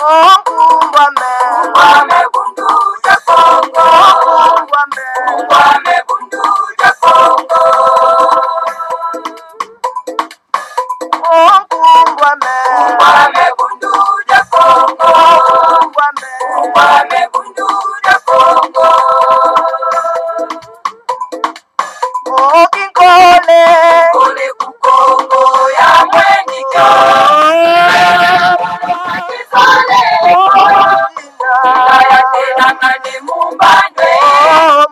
Ungwame bundu ya Kongo. Ungwame bundu ya Kongo. Ungwame bundu ya Kongo. Ungwame bundu ya Kongo. Okikole Kole kukongo ya mwenyika. Kaya tena ngani mumbandwe.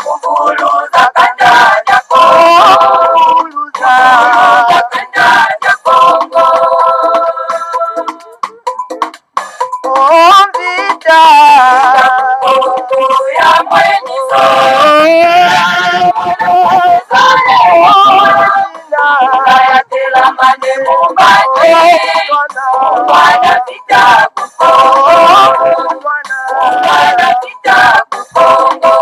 Mukuluza kandanya Kongo. Kandanya Kongo. Ombita Kongo ya mwenyika. Kaya tela mane mumbandwe. Mwana pita kukongo. Mwana pita kukongo.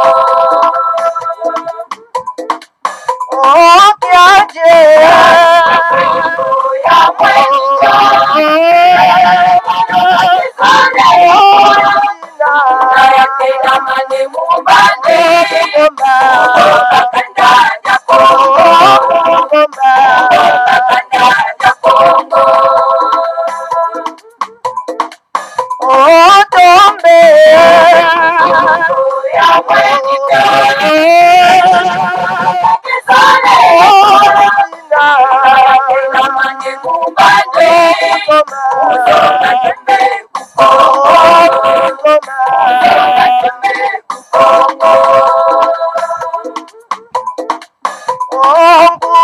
Okiaje Kongo ya mwenyika. Kaya tela mane mumbandwe. Kandanya Kongo. Kandanya Kongo. Otombe Kongo ya mwenyika. Kaya tela mane mumbandwe. Kandanya Kongo.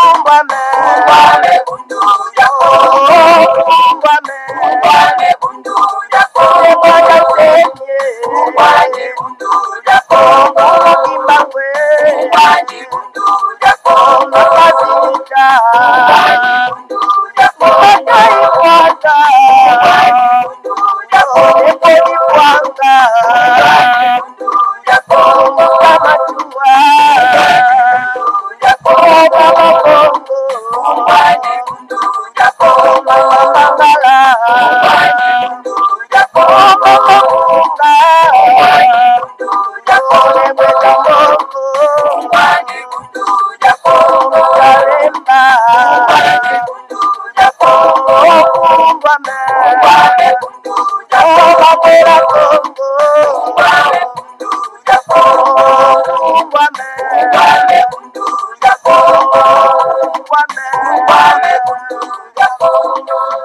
Ungwame bundu ya Kongo. Ungwame bundu ya Kongo. Ungwame bundu ya Kongo. Ungwame bundu ya Kongo.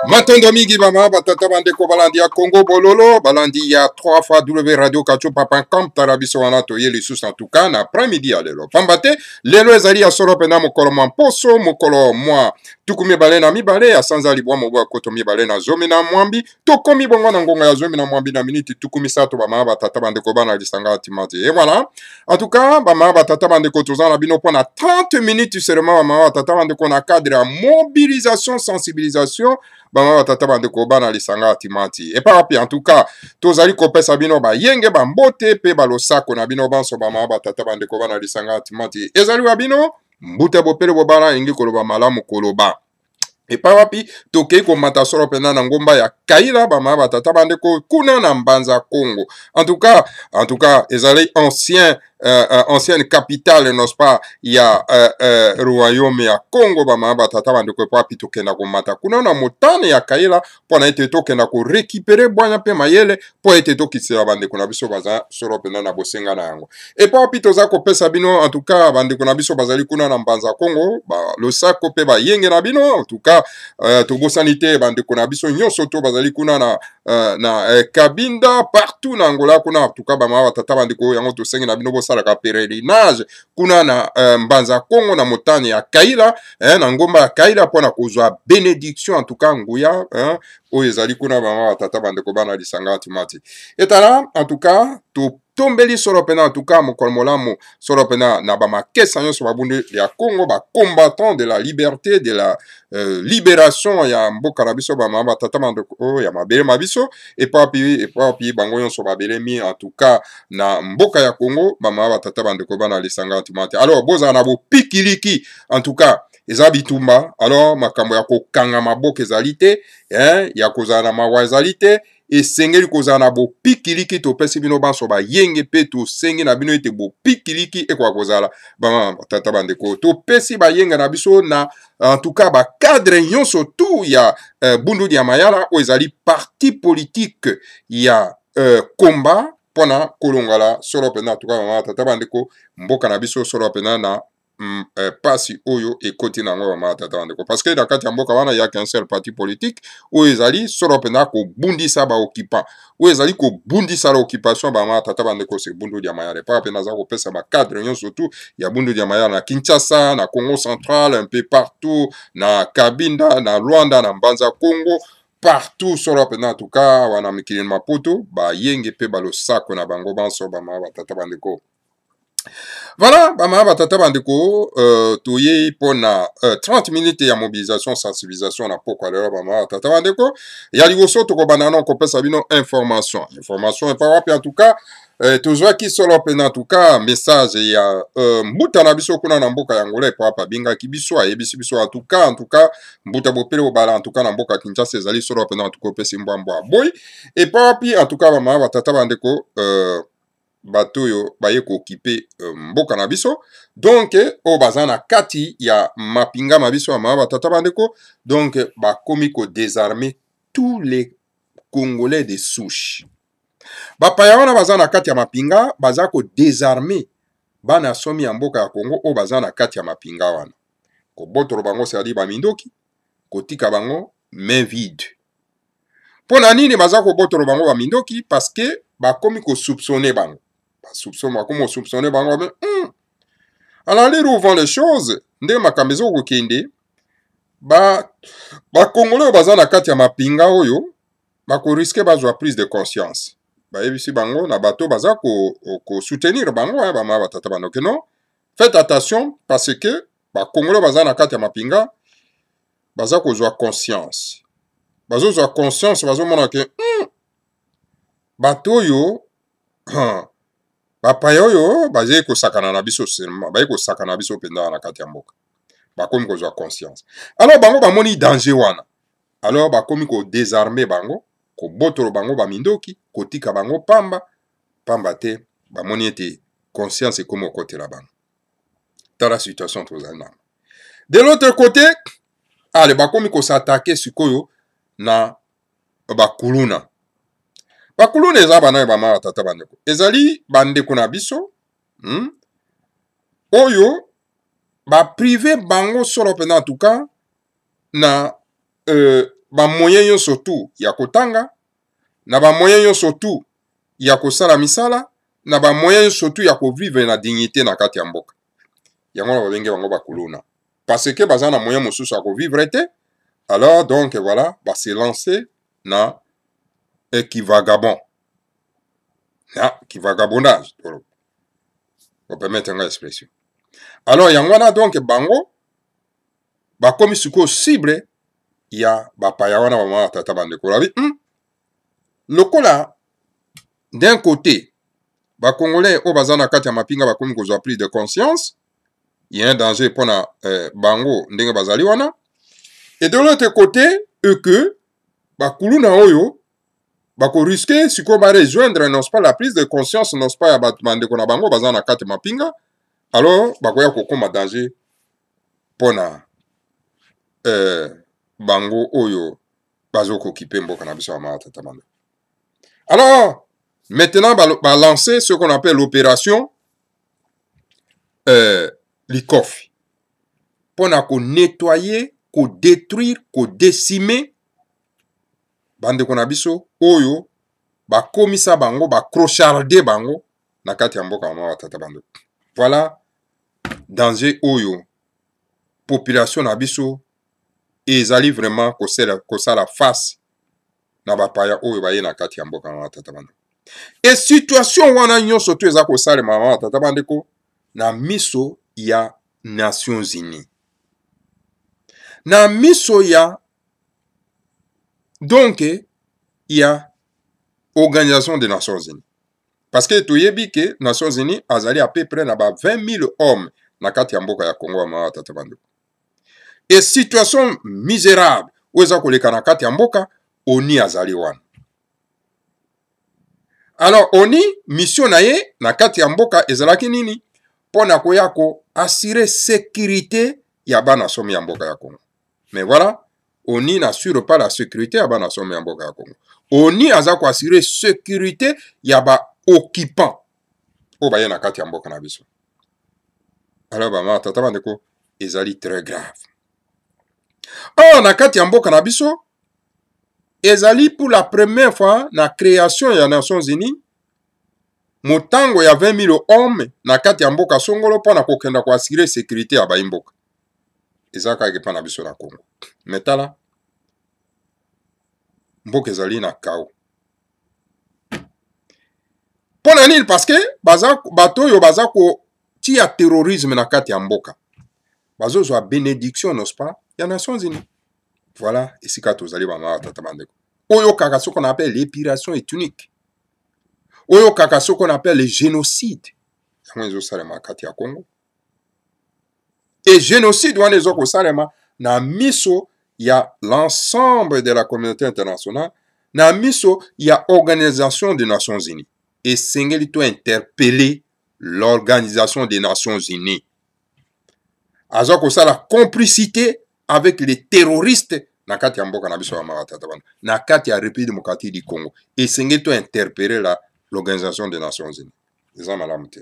Matondo mingi bama batata bandeko balandi ya Congo bololo balandi ya 3 fois W Radio Kachupa.com tarabiso wana toye lisusu en tout cas na après-midi ya lelo pambate lelo ezali ya solo pena mokolo mwa mposo mokolo mwa tukumi bale na mibale ya sanza libwa mobwa koto mibale na zomi na mwambi tokomi bongo na ngonga ya zomi na mwambi na miniti tukumi sato bama batata bandeko bana lisanga timati et voilà en tout cas bama batata bandeko tozana bino pona 30 minutes seulement bama batata bandeko na cadre ya mobilisation sensibilisation bama batata bandeko bana lisanga timati et pas en tout cas tozali kopesa bino ba yenge ba mbote pe ba losako na bino banso bama batata bandeko bana lisanga timati ezali wa bino mbute bopele bobana ingi koloba malamu koloba epa wapi tokei komata solo pena na ngomba ya Kaila bama batata bandeko kuna na Mbanza Congo en tout cas ezali ancienne capitale n'est-ce pas ya royaume ya Congo bama batata bandeko epa wapi tokenda komata kuna na motane ya Kaila pona ete tokenda ko récupérer bwanya pe mayele po ete tokisela bandeko na biso baza solo pena na bosenga na yango epa wapi toza kopesa bino en tout cas bandeko na biso bazali kuna na Mbanza Congo ba losako pe ba yenge na bino en tout cas tobosani te bandeko na biso nyonso to bazali kuna na Kabinda partout na Angola kuna en tout cas bama batata bandeko yango tosengi na bino bosalaka pèlerinage kuna na Mbanza Congo na motane ya Kaila na ngomba ya Kaila pona kozwa bénédiction en tout cas nguya oyo ezali kuna bama batata bandeko bana lisanga timati etala en tout cas tombeli solo pena en tout cas mokolo molamu solo pena na bamakesa nyonso babunde ya Congo ba combattant de la liberté de la libération ya mboka na biso bama batata bandeko ya mabele mabiso epapi bango nyonso babelemi en tout cas na mboka ya Congo bama batata bandeko bana lisanga timati alors boza na bopikiliki en tout cas eza bitumba alors makambo ya kokanga maboka ezali te ya kozala na mawa ezali te esengeli kozala na bopikiliki topesi bino banso bayenge mpe tosengi na bino ete bopikiliki ekoka kozala bamama batata bandeko topesi bayenge na biso na en tout cas bacadre nyonso tu ya Bundudu ya Mayala oyo ezali parti politique ya komba mpona kolongala solo mpenza en tout cas bamama batata bandeko mboka na biso solo mpenza na pasi oyo ekoti nango bamama tata bandeko parce que na kati ya mboka wana yaka un seul parti politique oyo ezali solo mpenza kobundisa baoccupant oyo ezali kobundisa la occupation bamama tata bandeko se Bundudu ya Mayala epaka mpe naza kopesa bacadre nyonso tu ya Bundudu ya Mayala na Kinshasa na Congo central un peu partout na Kabinda na Luanda na Mbanza Congo partout solo mpenza en tout cas wana mikili Maputo bayenge mpe balosako na bango banso bamama batata bandeko. Voilà, bamama batata bandeko toye pona 30 minutes ya mobilisation sensibilisation na poko lelo bamama batata bandeko ya liboso tokobanda na kopesa bino information epa wapi en tout cas tozwaki solo pena en tout cas message ya mbuta na biso kuna na mboka ya Angola epa wapa bingaki biso ayebisi biso en tout cas mbuta bopele obala en tout cas na mboka Kinshasa ezali solo pena en tout cas opesi mbwambwa boy epa wapi en tout cas bamama batata bandeko bato yo baye ko occuper mboka na biso donc o bazana kati ya mapinga mabiso ama batata bandeko donc bakomi ko désarmer tous les Congolais de souche bapaya wana bazana kati ya mapinga baza ko désarmer bana somi ya mboka ya Congo o bazana kati ya mapinga wana ko botoro bango sali ba mindoki ko tika bango main vide pona nini baza ko botoro bango ba mindoki parce que bakomi ko soupçonner bango comment soupçonner bango mais alors les rouvant les choses nde makambezo ko kende ba Congolais baza na kati ya mapinga oyo ba ko risquer bazwa prise de conscience ba yebisi bango na bato baza ko soutenir bango ba ma batata banoke non faites attention parce que ba Congolais baza na kati ya mapinga baza ko zwa conscience bazo zwa conscience bazo mona ke bato yo bapaya oyo baze kosakana na biso seulement baye kosakana biso mpenza na kati ya mboka bakomi kozwa conscience alors bango bamoni danger wana alors bakomi kodésarmer bango kobotolo bango bamindoki kotika bango pamba te bamoni ete conscience ekomi okotela bango tala situation tozali nano de l'autre côté ale bakomi kosatake sikoyo na bakuluna bakuluna eza bana bamama batata bandeko ezali bandeko na biso oyo baprive bango solo mpenza en tout cas na bamoyen nyonso tu ya kotanga na bamoyen nyonso tu ya kosala misala na bamoyen nyonso tu ya kovivre na dignité na kati ya mboka yango na babenge bango bakuluna parce que baza na moyen mosusu ya kovivre te alors donc voilà base lancer na équivagabond kivagabondage on permettre une expression alors yango wana donc bango bakomi siko cible ya bapaya wana bamama batata bandeko labi lokola d'un côté bacongolais oyo baza na kati ya mapinga bakomi kozwa prise de conscience il y a un danger mpona bango ndenge bazali wana et de l'autre côté que bakuluna oyo bako risquer siko ba rejoindre non pas la prise de conscience non pas ya bandeko na bango baza na kati mapinga alors bakoya kokoma danger pona bango oyo bazo kokipe mboka na biso ya tata manda. Alors maintenant ba lancer ce qu'on appelle l'opération Likofi pona ko nettoyer, ko détruire, ko décimer bandeko na biso oyo bakomisa bango bakrocharde bango na kati ya mboka mama batata bandeko. Voilà danger oyo population na biso ezali vraiment kosala face na bapaya oyo baye na kati ya mboka mama batata bandeko. Et situation wana nyonso to eza kosala mama batata bandeko na miso ya Nations Unies, na miso ya donc il y a Organisation des Nations Unies. Parce que tu yebi que Nations Unies azali à peu près na ba 20 000 hommes na kati ya mboka ya Congo ma tata bandeko. Et situation misérable oza koleka na kati ya mboka oni azali wana. Alors oni mission na ye na kati ya mboka ezalaki nini pona koya ko assurer sécurité ya bana somi ya mboka ya Congo. Mais voilà, oni n'assure pas la sécurité ya bana somi ya mboka ya Congo. Oni aza ko assurer sécurité ya ba occupant o ba ye na kati ya mboka na biso. Alors ba ma tata bandeko ezali très grave. Oh na kati ya mboka na biso ezali pour la première fois na création ya Nations Unies motango ya 20 000 hommes na kati ya mboka songolo pona kokenda ko assurer sécurité ya baimboka. Ezaka ke pana biso na Congo. Metala mboka ezali na kao. Pona nini parce que bato yo baza ko tia terrorisme na kati ya mboka. Bazo zo bénédiction n'est-ce pas? Ya Nations Unies. Voilà, esika tozali ba ma tata bandeko. Oyo kaka ce qu'on appelle l'épuration ethnique. Oyo kaka ce qu'on appelle le génocide. Yango salema kati ya Congo. Et génocide wana ezoko salema na miso ya l'ensemble de la communauté internationale, na miso ya Organisation des Nations Unies. Et sengeli to interpeller l'Organisation des Nations Unies. Azoko sala complicité avec les terroristes na kati ya mboka na biso ya maratata bana na kati ya République démocratique du Congo. Et sengeli to interpeller l'Organisation des Nations Unies. Eza malamu te.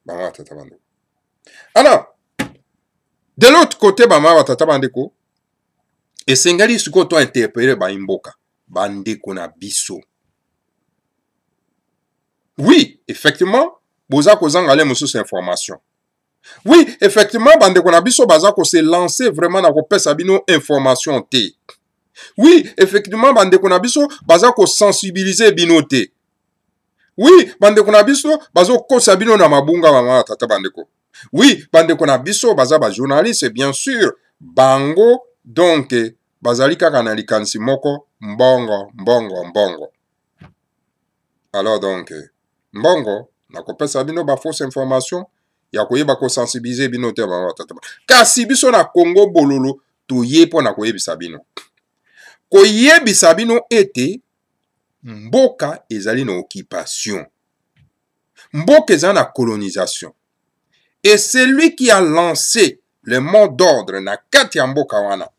Ba maratata bana. Alors, de l'autre côté, bama batata bandeko, et sengali suko to interpeller ba imboka, bandeko na biso. Oui, effectivement, boza ko zangale mususu information. Oui, effectivement, bandeko na biso baza ko se lancer vraiment na ko pesa bino information te. Oui, effectivement, bandeko na biso baza ko sensibiliser bino te. Oui, bandeko na biso bazo kosa bino na mabunga bama batata bandeko. Oui, bandeko na biso baza ba journaliste bien sûr, bango donc bazali kaka na likanisi moko mbongo. Alors donc mbongo na kopesa bino ba fausse information ya koyeba ko sensibiliser bino te ba tata. Kasi biso na Congo bololo toye po na koyebisa bino. Koyebisa bino ete mboka ezali na occupation. Mboka ezali na colonisation. Et celui qui a lancé le mot d'ordre na kati ya mboka wana,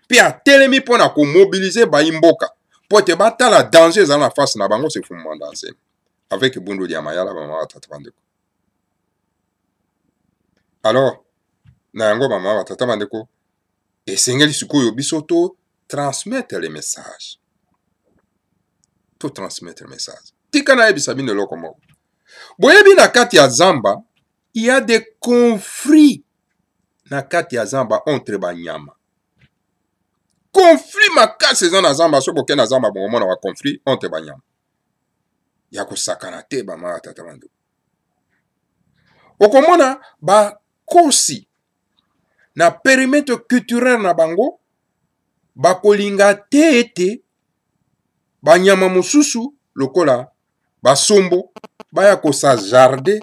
puis a telemi po na ko mobiliser ba imboka, po te bata la danger za na face na bango se fumba danse. Avec Bundu ya mayala ba ma tata bandeko. Alors, na yango ba ma tata bandeko, esengeli sikoyo biso to transmettre les messages. To transmettre le message. Tika na yebisa bino loko moko. Boyebi na kati ya Zamba, il y a des conflits na kati ya Zamba entre banyama. Conflit makasi za na Zamba so boke na Zamba bongo na wa conflit entre banyama. Ya kosakana te ba ma tata bando. Okomona ba kosi na périmètre culturel na bango ba kolinga te ete banyama mususu lokola basombo baya kosa jardin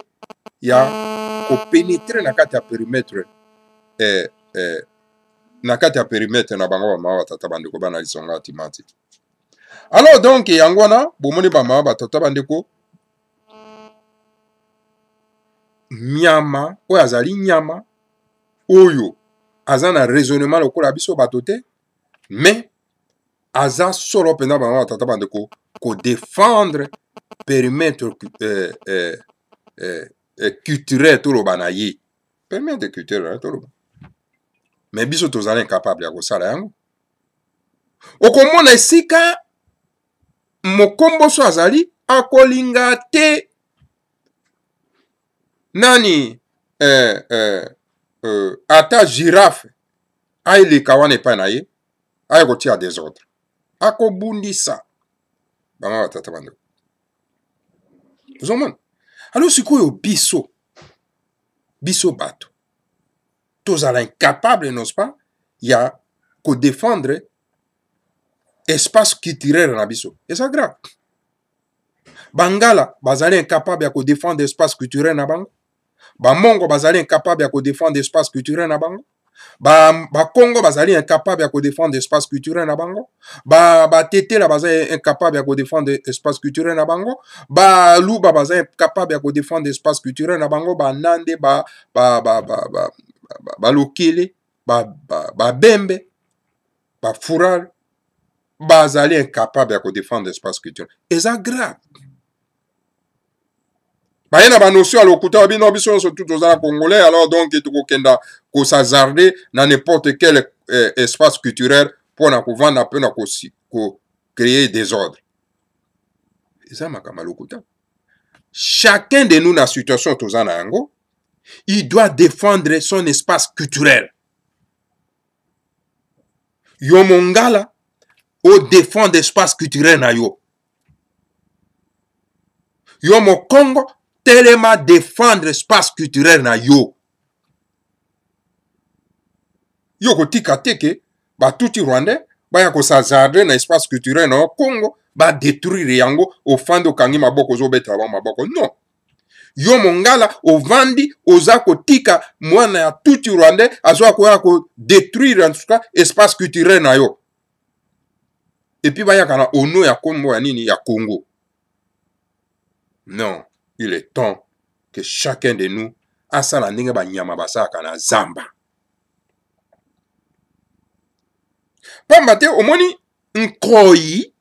ya ko pénétrer na kati ya périmètre na kati ya périmètre na bango ba mawa tata bandeko bana lisonga timati. Alors donc yangwana bomoni ba mawa ba tata bandeko nyama oyo azali nyama oyo aza na raisonnement lokola biso bato te, mais aza solo pena ba mawa tata bandeko ko défendre périmètre culturel tout le banaye. Périmètre culturel tout le banaye. Mais biso tozali incapable ya kosala yango. Okomona esika mokombo so azali akolinga te nani ata girafe aileka wana epai na ye aye kotia désordre akobundisa bama batata bandeko. Ozomona alors sikoyo biso bato tozala incapable, n'est-ce pas, ya ko défendre espace culturel na biso. Et ça grave. Bangala bazali incapable ya ko défendre espace culturel na bango. Bamongo bazali incapable ya ko défendre espace culturel na bango. Congo bazali incapable de défendre l'espace culturel na bango. Tete la bazali incapable de défendre l'espace culturel na bango. Luba bazali incapable de défendre l'espace culturel na bango. Nande Lokele, Bembe, Fural, bazali incapable de défendre l'espace culturel. Et ça grave. Il y a une notion à l'okuta, surtout aux Congolais, alors donc il faut s'hasarder dans n'importe quel espace culturel pour créer des ordres. Et ça, chacun de nous dans la situation tous en Ango, il doit défendre son espace culturel. Yo mongala, ou défendre l'espace culturel na yo. Yo mo Congo, tellement défendre l'espace culturel na yo. Yo ko tika teke, touti Rwandais, ya ko s'hasarder na espace culturel na Congo, détruire yango, au fando kangi maboko zo betra ba maboko. Non. Yo mongala, au vandi, oza ko tika, mwana ya touti Rwandais, azo ko détruire en tout cas, espace culturel na yo. Et puis ya kana ono ya Congo ya nini ya Congo. Non. Il est temps que chacun de nous a sa landinga ba nyama basaka na zamba. Pambate omoni nkoi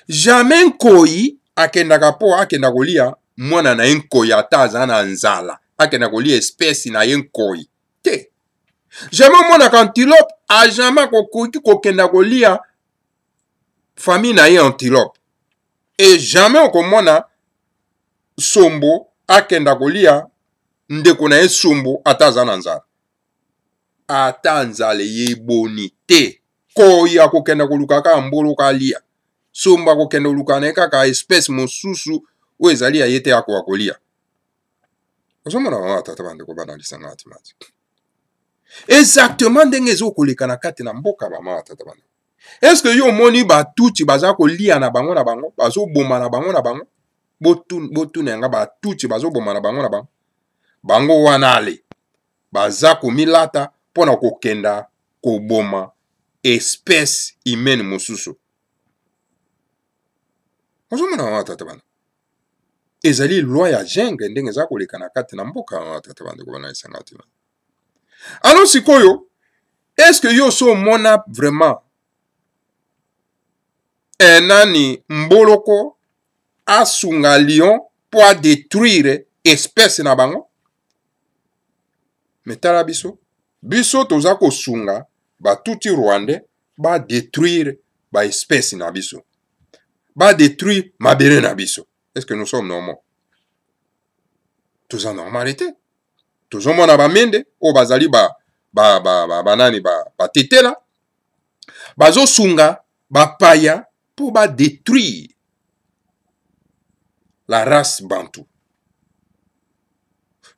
jamais nkoi akendaka po akenda kolia mwana na nkoi ataza na nzala akenda kolia espèce na nkoi te jamais mwana antilope a jamais kokenda kolia famille na antilope et jamais okomona sombo akenda kolia ndeko na sombo ataza na nzala ata nzala yeboni te koyi akokenda koluka ka mbolo kalia sombo akokenda koluka na kaka espèce mosusu o ezali ayete ako kolia ozomona tata bande ko banalisa ngati mati exactement ndenge ezokoleka na kati na mboka ba tata bande. Est-ce que yo moni batuti baza kolia na bango bazo boma na bango botu nenga batuti bazo boma na bango bango wanale baza komilata pona kokenda koboma espèce humaine mosusu ozomona wa tata bana ezali loi ya jungle ndenge za koleka na kati na mboka wa tata bana ko bana isangati. Alors sikoyo est-ce que yo so mona vraiment nani mboloko asunga lion pour détruire espèce na bango metala biso toza kosunga batuti Rwandais détruire ba espèce na biso détruire mabere na biso. Est-ce que nous sommes normaux? Toza normalité tozo mona bamende o bazali banani tetela bazo sunga paya pour détruire la race bantou.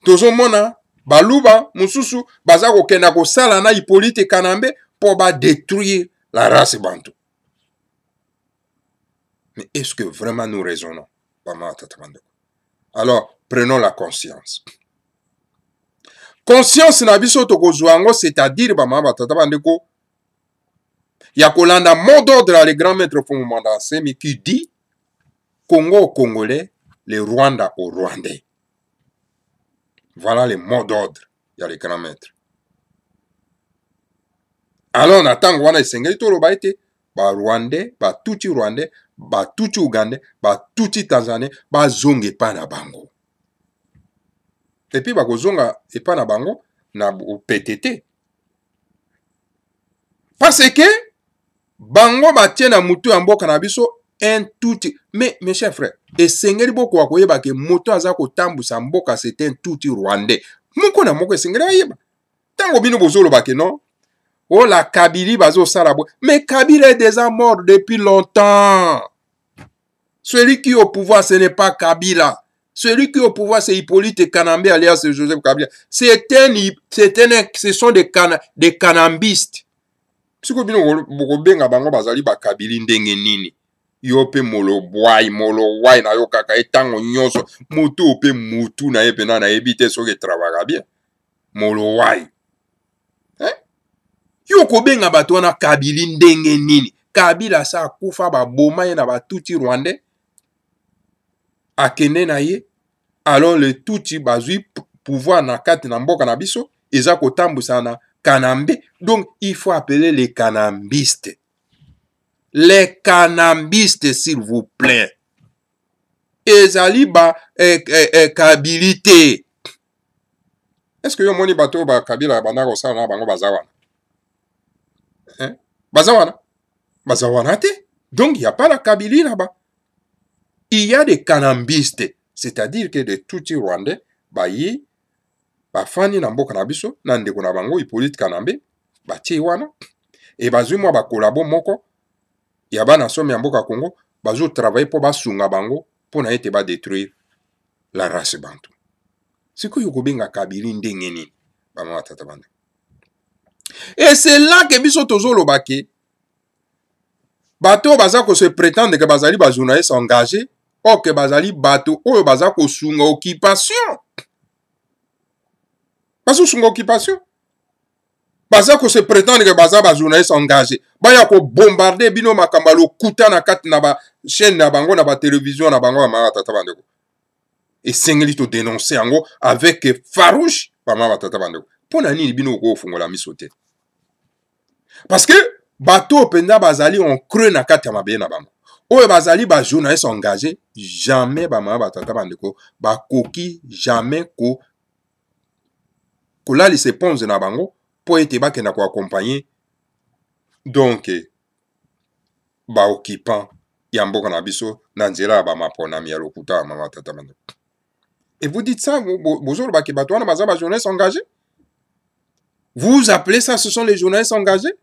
Tozo mona baluba mususu baza kokenda kosala na Hippolyte Kanambe pour détruire la race bantou. Mais est-ce que vraiment nous raisonnons? Alors prenons la conscience. Conscience na biso tokozwango, c'est-à-dire ya kolanda mot d'ordre le grand maître Fumumanda Nsemi qui dit Congo au Congolais, le Rwanda au Rwandais. Voilà le mot d'ordre, il y a le grand maître. Alors on attend qu'on ait sengeli tolo baite Rwandais, tuti Rwandais, tuti Ougandais, tuti Tanzanais, zonge pa na bango. Et puis zonga et pa na bango na PTT. Parce que bango batie na mutu ya mboka na biso un touti. Mais mes chers frères, et sengeli boko wakoyeba ke moto aza kotambusa mboka c'est un touti Rwandais. Moko na moko sengeli ayeba. Tango bino bozolo bake non. Oh la Kabylie bazo salabo. Mais Kabila est déjà mort depuis longtemps. Celui qui est au pouvoir ce n'est pas Kabila. Celui qui est au pouvoir c'est Hippolyte Kanambe alias Joseph Kabila. Ce sont des kanambistes. Siko bino bokobenga bango bazali ba Kabylie ndenge nini. Yo pe molo wai na yo kaka etango nyonso mutu pe mutu na ye pena na ebite soki travaga bien. Molo wai. Yo kobenga bato wana Kabila ndenge nini? Kabila sa kufa ba boma ye na ba tuti rwandais. Akende na ye. Alors le tuti bazui pouvoir na kati na mboka na biso. Eza kotambusa na Kanambe. Donc il faut appeler les kanambistes. Les kanambistes, s'il vous plaît. Ezali ba Kabilité. Est-ce que yo moni bato ba Kabila banda ko sala na bango bazawana? Hein? Bazawana? Bazawana te. Donc il n'y a pas la Kabylie là-bas. Il y a des kanambistes, c'est-à-dire que des tuti rwandais bayi ba fani na mboka na biso na ndeko na bango Hippolyte Kanambe ba tie wana et bazui mwa ba kolabo moko ya bana somi ya mboka Congo bazo travailler po basunga bango po na ete ba détruire la race bantu. Sikoyo kobenga Kabila ndenge nini ba mwa tata bande. Et c'est là que biso tozolo bake bato baza ko se prétendre que bazali ba journaliste engagé ou que bazali bato oyo baza ko sunga occupation. Bazo sunga occupation. Baza ko se prétendre que baza ba journaliste engagé. Baya ko bombarder bino makamba lo kuta na kati na ba chaîne na bango na ba télévision na bango ma tata bandeko. Et sengeli to dénoncer yango avec farouche ba ma tata bandeko. Pona nini bino ko fungola misote. Parce que bato penda bazali on creux na kati ya mabe na bango. Oyo bazali ba journaliste engagé jamais ba ma tata bandeko ba koki jamais ko là, se ponze na bango po ete bakenda ko accompagner donc ba occupant ya mboka na biso na nzela ba mapona mi ya lokuta mama tata bando. Et vous dites ça, vous ba ki bato wana baza ba journalistes engagés? Vous appelez ça, ce sont les journalistes engagés?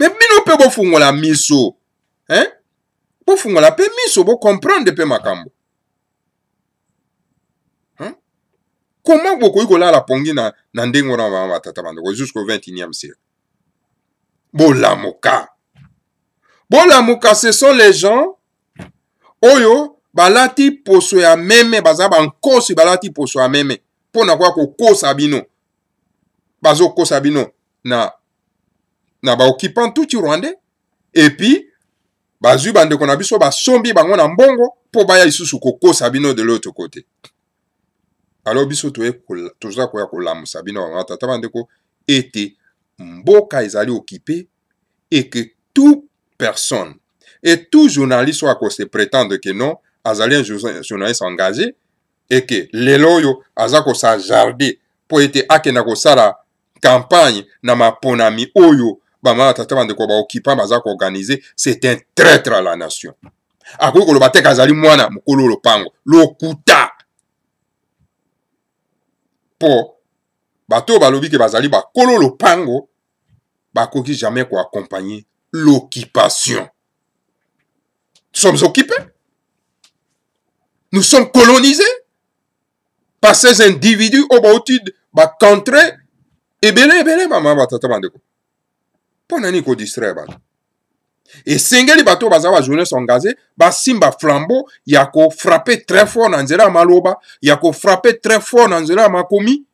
Mais bino pe bo fungola miso. Hein? Bo fungola pe miso, bo comprendre pe makambo. Comment vous pouvez la pongi na ndengo na mama tata bando jusqu'au 21e siècle? Bolamoka. Bolamoka, ce sont les gens oyo balati poso ya meme baza bankosi balati poso ya meme pona kwa ko kosa bino. Bazo kosa bino na ba occupant tout rwandais et puis bazu bande ko na biso ba sombi bango na mbongo po baya isusu ko kosa bino de l'autre côté. Alors biso toza koya kolamusa bino ba tata bandeko ete mboka ezali occupé et que toute personne et tout journaliste soit se prétendre que non azali un journaliste engagé et que leloyo azako sa jardé po ete akena ko sala campagne na maponami oyo ba ma tata bandeko ba occupant bazako organiser, c'est un traître à la nation. Akoko lo bateka azali mwana mukolo lopango lokuta po bato balobi ke bazali ba kolo lopango bakoki jamais ko accompagner l'occupation. Nous sommes occupés. Nous sommes colonisés par ces individus au bautide ba contré et belé mama batata bandeko. Ponani ko distraire ba. Et sengeli bato bazawa journée s'engager ba simba flambeau yako frapper très fort na nzela maloba yako frapper très fort na nzela makomi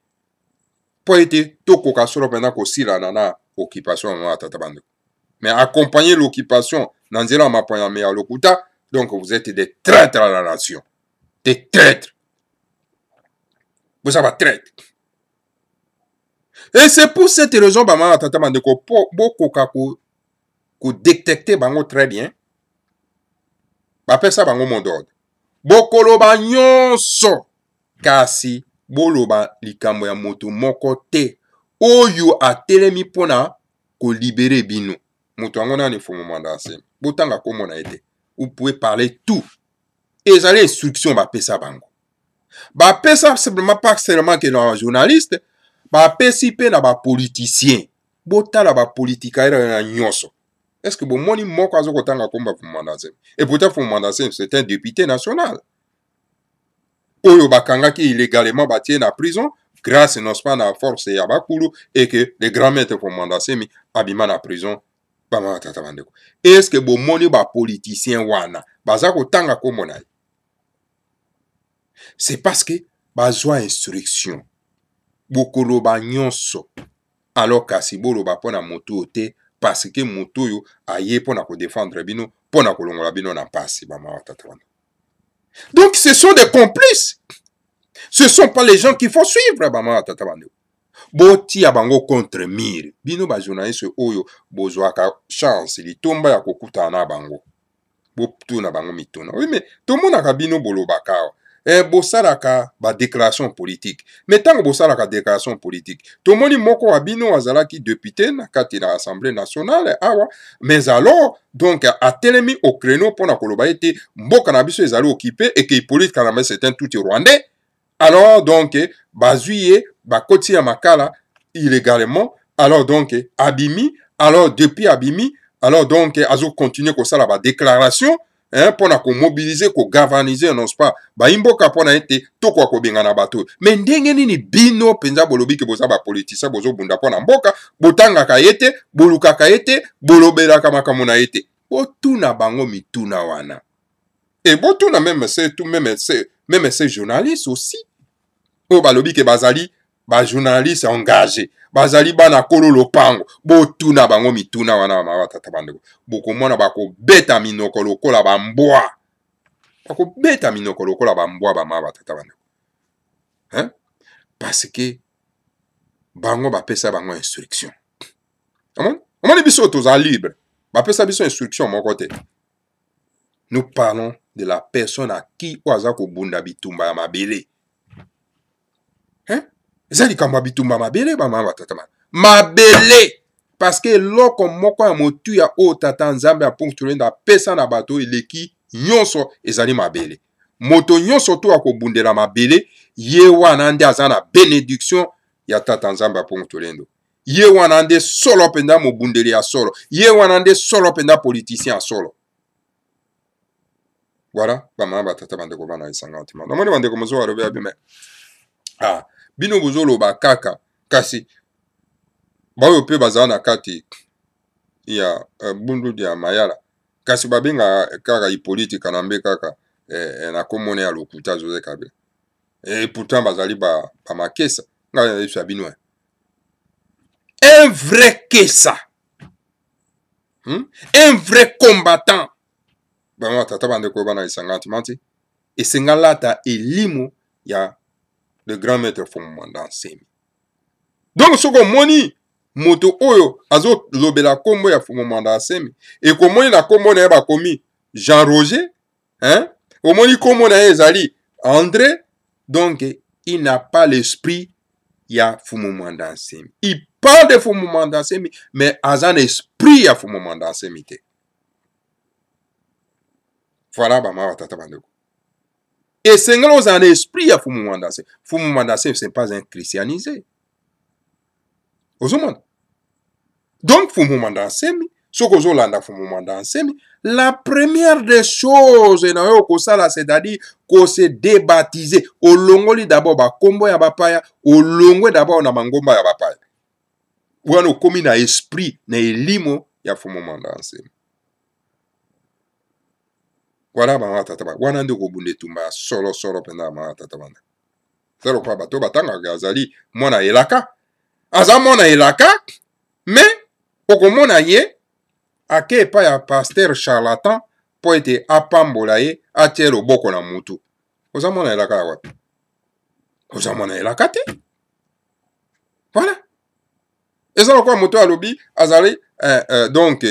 pour être toko kasoro pena ko sila na occupation mama tata bandeko. Mais accompagner l'occupation na nzela maponya me ya lokuta, donc vous êtes des traîtres à la nation. Des traîtres. Vous savez traître. Et c'est pour cette raison mama tata bandeko beaucoup ko détecter bango très bien. Ba pesa bango mot d'ordre. Bokoloba nyonso kasi boloba likambo ya moto moko te oyo atelemi pona ko libérer bino. Moto ango nani fo momanda se. Botanga komo na ete. Vous pouvez parler tout. Et les instructions ba pesa bango. Ba pesa simplement pas seulement que les journalistes, ba pesi pe na ba politicien. Botala ba politika era nyonso. Est-ce que bon moni moko azoko tanga komba pour mandaser? Et peut-être pour mandaser, c'est un député national. Oyo bakangaki illégalement batie na prison grâce non pas na force ya bakulu et que les grands maîtres pour mandaser mi abima na prison ba ma tata bandeko. Est-ce que bon moni ba politicien wana bazako tanga kombo na? C'est parce que bazwa instruction. Bokolo ba nyonso alors kasi boloba pona moto te parce que moto yo aye pona ko défendre bino pona ko longola bino na pasi ba ma tata bande. Donc ce sont des complices. Ce sont pas les gens qu'il faut suivre ba ma tata bande. Boti ya bango contre mire. Bino ba journaliste oyo bozwaka chance li tomba ya kokuta na bango. Botuna bango mituna. Oui mais tout le monde a bino bolobaka. Bosalaka ba déclaration politique. Mais tant que bosalaka déclaration politique, tout le monde moko abino azalaki député na kati na Assemblée nationale awa, mais alors donc a telemi au créneau pour na koloba ete mboka na biso ezali occupé et que Hippolyte Kalamba c'est un tout rwandais. Alors donc bazuye ba koti ya makala illégalement, alors donc abimi, alors depuis abimi, alors donc azo continuer ko sala ba déclaration. Pour mobiliser, ko galvaniser, non pas, ba imboka pona ete, to kwa ko benga na bato. Mais ndenge nini bino penza bolobi ke boza ba politicien bozo bunda pona mboka, botanga ka ete, boluka ka ete, bolobela ka makambo na ete. Botuna bango mituna wana. Et botuna même c'est journalistes aussi. O balobi ke bazali ba journaliste engagé. Bazali bana kolo lopango botuna bango mituna wana ma tata bandeko boko mona bako beta minoko lokola bambwa bako beta minoko lokola bambwa ba ma tata bandeko hein parce que bango ba pesa bango instruction amon biso toza libre ba pesa biso instruction mon côté. Nous parlons de la personne à qui oaza ko bunda bitumba ya mabele hein. Ezali kamba bitumba mabele ba mama tata mabele parce que loko moko ya motu ya o tata nzambe a ponctuer na pesa na bato eleki nyonso ezali mabele moto nyonso to akobundela mabele ye wana nde aza na bénédiction ya tata nzambe a ponctuer ndo ye wana nde solo penda mobundeli ya solo ye wana nde solo penda politicien ya solo. Voilà ba mama tata bandeko bana isangati ma nomoni bandeko mozo wa robe abime ah bino bozolo ba kaka kasi bayo pe bazana kati ya bundu dia mayala kasi babenga kaka Hippolyte Kalamba kaka na komone ya lokuta Joseph Kabila et pourtant bazali ba makesa nga yesu abino un vrai kesa un vrai combattant ba tata bandeko bana isangati manti et sengalata elimu ya le grand maître Fumumanda Nsemi. Donc ce qu'on moni moto oyo azo lobela kombo ya Fumumanda Nsemi et komoni na kombo na ba komi Jean Roger hein komoni kombo na ezali André donc il n'a pas l'esprit ya Fumumanda Nsemi. Il parle de Fumumanda Nsemi mais azan esprit ya Fumumanda Nsemi te. Voilà ba ma tata bandeko. Et c'est un esprit à Fumumanda Nsemi. Fumumanda Nsemi, ce n'est pas un christianisé. Donc, Fumumanda Nsemi, la première des choses, c'est-à-dire qu'on se débaptisé. Au longoli d'abord, ba kombo ya bapaya, au longo d'abord, na mangomba ya bapaya. Ou on a commis na esprit, na elimo ya Fumumanda Nsemi. Voilà ma tata ba wana ndeko bunde tumba solo penda ma tata banda zero kwa bato batanga gazali mona elaka aza mona elaka mais okomona ye ake pa ya pasteur charlatan po ete apambola ye atie loboko na mutu oza mona elaka wapi oza mona elaka te voilà ezalo kwa mutu alobi azali donc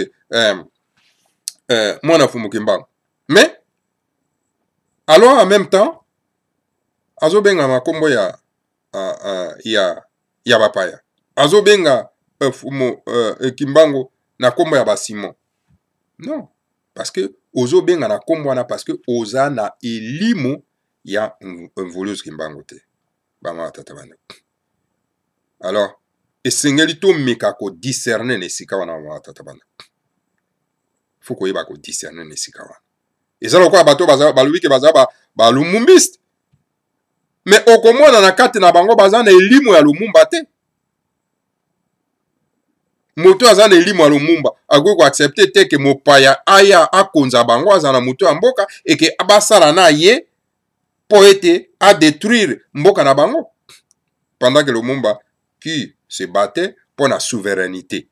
mona Fumukimbangu. Mais, alors en même temps, azo benga makombo ya bapaya. Azo benga Kimbangu na kombo ya Simon. Non, parce que ozo benga na kombo na parce que oza na elimu ya voleuse Kimbangu te. Bama tata bana. Alors, esengeli to meka ko discerner nesika wana tata bana. Faut ko yeba ko discerner nesika wana. Et ça, le quoi, bateau, baloubi, balumumbiste. Mais au commun, na kati na bango, bazan na elimu ya lumumba te. Moto azan elimu ya lumumba. Agwe ko accepter te ke mopaya aya akonza bango azana moto ya mboka et que abasala na ye po ete a détruire mboka na bango. Pendant que Lumumba qui se battait pour la souveraineté.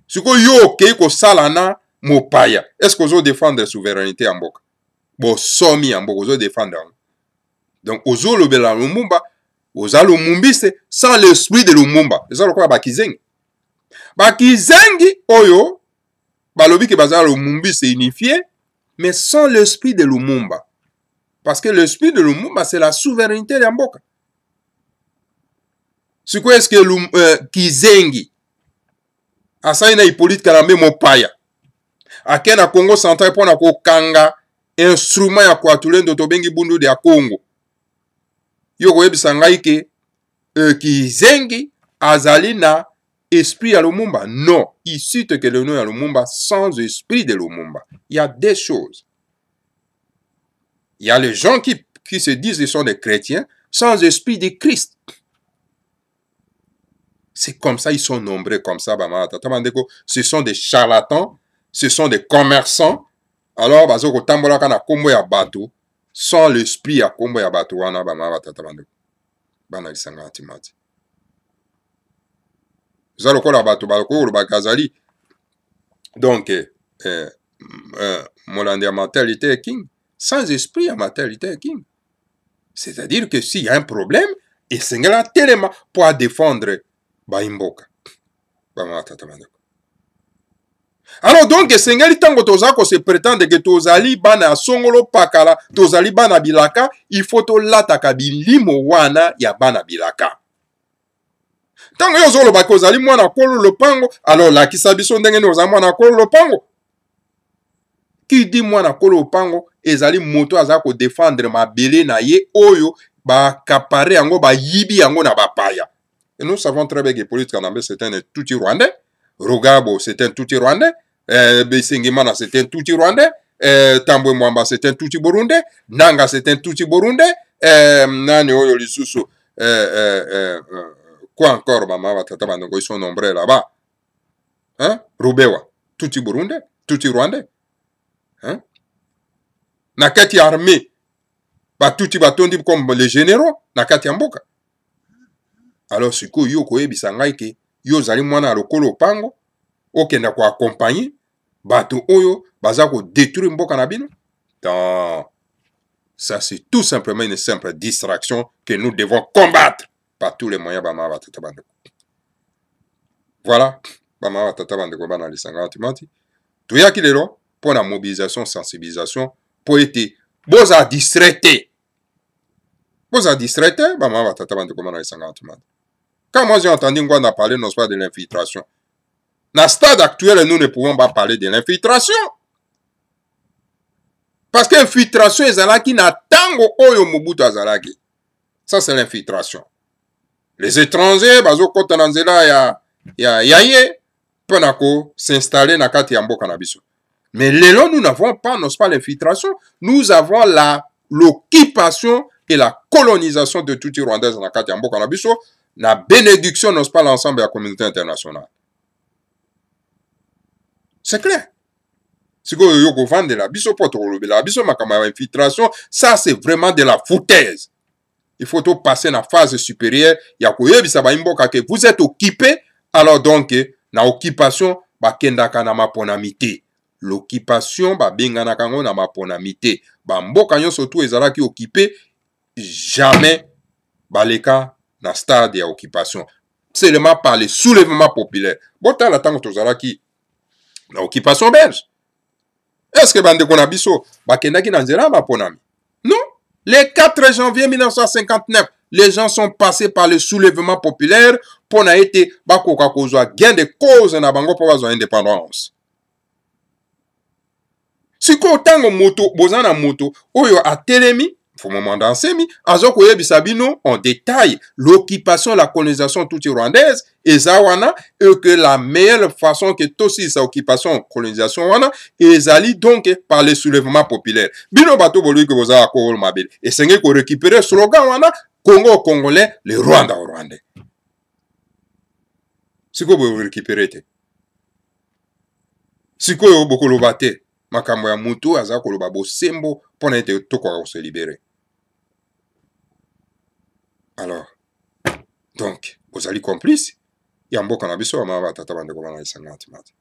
Ce que yo okei ko salana mopaya. Est-ce que vous défendre la souveraineté en mboka? Bon, somi en mboka, vous défendre. Donc, ozo lobela Lumumba, oza Lumumbiste sans l'esprit de Lumumba. Eza lokola bakizengi. Bakizengi oyo balobi ke baza Lumumbiste unifié, mais sans l'esprit de Lumumba. Parce que l'esprit de Lumumba, c'est la souveraineté de mboka. C'est quoi est-ce que Kizengi asaina Hippolyte Kalambe mopaya akena Congo central pona ko kanga instrument ya kwatulendo to bengi bundu ya Congo yo koyebisa ngai ke Kizengi azali na esprit ya Lumumba. Non, il cite que le nom ya Lumumba sans esprit de Lumumba. Il y a des choses. Il y a les gens qui se disent qu'ils sont des chrétiens sans esprit de Christ. C'est comme ça, ils sont nombreux comme ça. Ce sont des charlatans, ce sont des commerçants. Alors, bazoko tambola kana kombo ya bato, sans l'esprit ya kombo ya bato wana bana lisanga atimati. Zaloko la bato baloko lo bakazali. Donc, Molandi Amatel était king. Sans esprit Amatel était king. C'est-à-dire que s'il y a un problème, et c'est là tellement pour défendre Baimboka. Alors donc, Sengeli tango tozako se prétendre que tozali bana songolo pakala, tozali bana bilaka, il faut to lataka bilimo wana ya bana bilaka. Tango yozolo bako zali mwana kolo lopango, alors la kisabiso ndenge ni ozali mwana kolo lopango. Qui dit mwana kolo lopango, ezali moto azako défendre mabele na ye oyo ba kapare yango ba yibi yango na bapaya. Et nous savons très bien que Hippolyte Kalambe c'est un touti rwandais, Rugabo c'est un touti rwandais, Besengimana c'est un touti rwandais, Tambwe Mwamba c'est un touti burundais, Nanga c'est un touti burundais, Nani Oyo Lisusu, quoi encore, maman, ils sont nombreux là-bas. Hein? Rubewa, touti burundais, touti rwandais. Hein? Nakati armée, ba touti batondi comme les généraux, Nakati Amboka. Alors, si vous avez dit que vous avez lokolo pango, okenda ko accompagner, bato oyo, bazako détruire mboka na bino. Donc, ça c'est tout simplement une simple distraction que nous devons combattre par tous les moyens. Voilà. Bama tata bandeko bana lisanga atimati. Tuyaki lelo pour la mobilisation, sensibilisation, pour être boza distraité. Boza distraité, bama tata bandeko bana lisanga atimati. Quand moi j'ai entendu Ngwanda parler, non pas de l'infiltration. Dans le stade actuel, nous ne pouvons pas parler de l'infiltration. Parce que l'infiltration est zalaki na tango oyo Mobutu azalaki. Ça c'est l'infiltration. Les étrangers, bazo kota nanzela ya penako s'installer na kati ya mboka na biso. Mais lelo nous n'avons pas, non pas l'infiltration, nous avons l'occupation et la colonisation de tout Rwandais na kati ya mboka na biso. La bénédiction n'est pas l'ensemble de la communauté internationale. C'est clair. Si vous avez vendu la biso la biso makama infiltration, ça c'est vraiment de la foutaise. Il faut tout passer dans la phase supérieure. Vous êtes occupé, alors donc, na occupation, bakendaka na maponamité. L'occupation, bengana kango na maponamité. Mboka nyo surtout ezalaki occupé, jamais baleka na stade ya occupation. Seulement par le soulèvement populaire. Bota la tango tozalaki na occupation belge. Est-ce que bande konabiso bakendaki na nzela maponami? Non. Le 4 janvier 1959, les gens sont passés par le soulèvement populaire pour na été bakoka kozwa gain de cause na bango pour bazwa indépendance. Siko tango moto bozana moto oyo atelemi faut moment d'ansemi, azoko yebisa bino en détail l'occupation, la colonisation toute rwandaise et zawana et que la meilleure façon que aussi sa occupation, colonisation wana ezali donc par le soulèvement populaire. Bino bato bolu que vous avez ko mabel et c'est que récupérer slogan wana Congo congolais, le Rwanda rwandais. Siko vous récupérer te. Siko yo boko lobate makambo ya mutu azako loba bo sembo pour n'être to ko se libérer. Alors, donc, vous allez complice. ya mboka na biso bamama batata bandeko bana lisanga timati.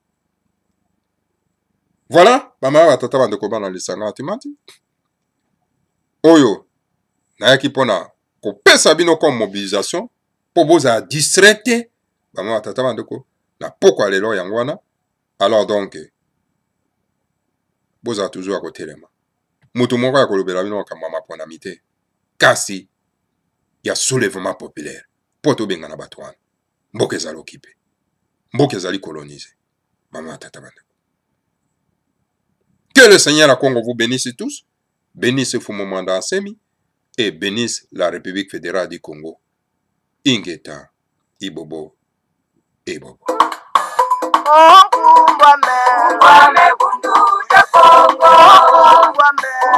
Voilà, bamama batata bandeko bana lisanga timati. Oyo nayaki mpona kopesa bino comme mobilisation po boza distraite bamama batata bandeko na poko lelo yango wana. Alors donc boza toujours à côté lema. Mutu moko ya kolobela bino makambo mpona mite. Kasi ya soulèvement populaire. Poto benga na bato wana. Mboka ezali okipe. Mboka ezali colonisé. Bamama tata bandeko. Que le Seigneur à Congo vous bénisse tous. Bénisse Fumomanda Asemi. Et bénisse la République fédérale du Congo. Ingeta, Ibobo, Ibobo. Ongwame bundu ya Congo.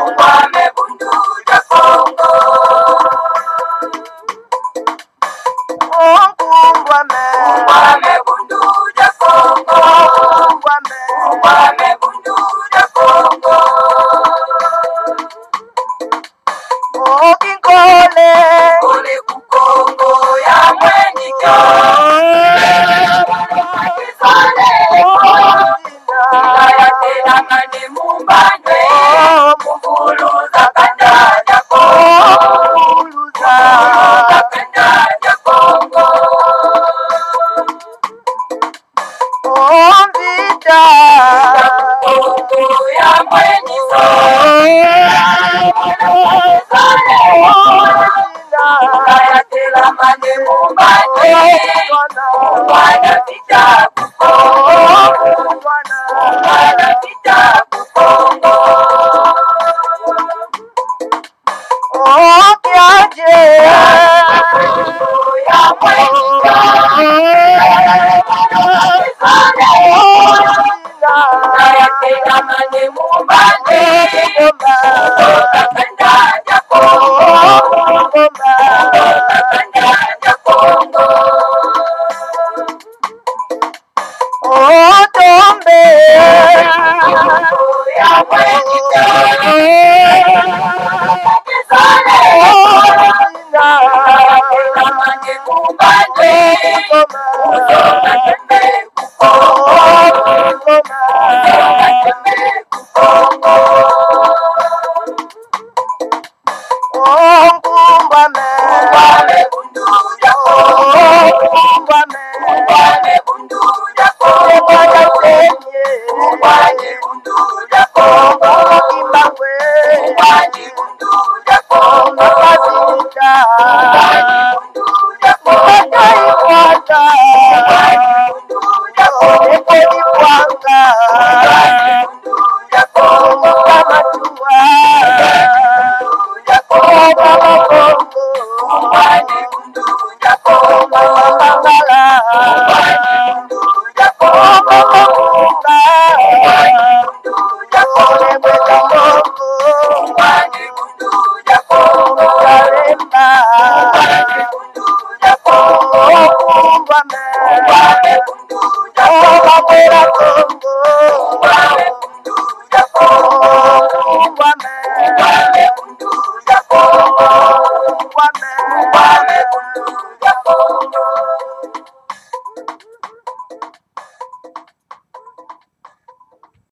Ongwame bundu ya Congo. Ongwame bundu ya Congo. Ongwame bundu ya Congo. Okinkole Kole ku Congo ya mwenyika. Ngayatelangane mumbandwe. Mufuluza kanda ya Congo. Mufuluza kanda ya Congo. Ombita Congo ya mwenyika. Ngayatelangane mumbandwe. Wana vita ku Congo. Wana vita ku Congo. Okiaje Ya mwenyika. Ngayatelangane mumbandwe. Kanda ya Congo. Kanda ya Congo. Otombe Ya mwenyika. Ngayatelangane mumbandwe. Kanda ku Congo. Ongwame bundu ya Congo. Ongwame bundu ya Congo. Ongwame bundu ya Congo. Ongwame bundu ya Congo. Ongwame bundu ya Congo. Ongwame bundu ya Congo. Ongwame bundu ya Congo. Ongwame bundu ya Congo. Ongwame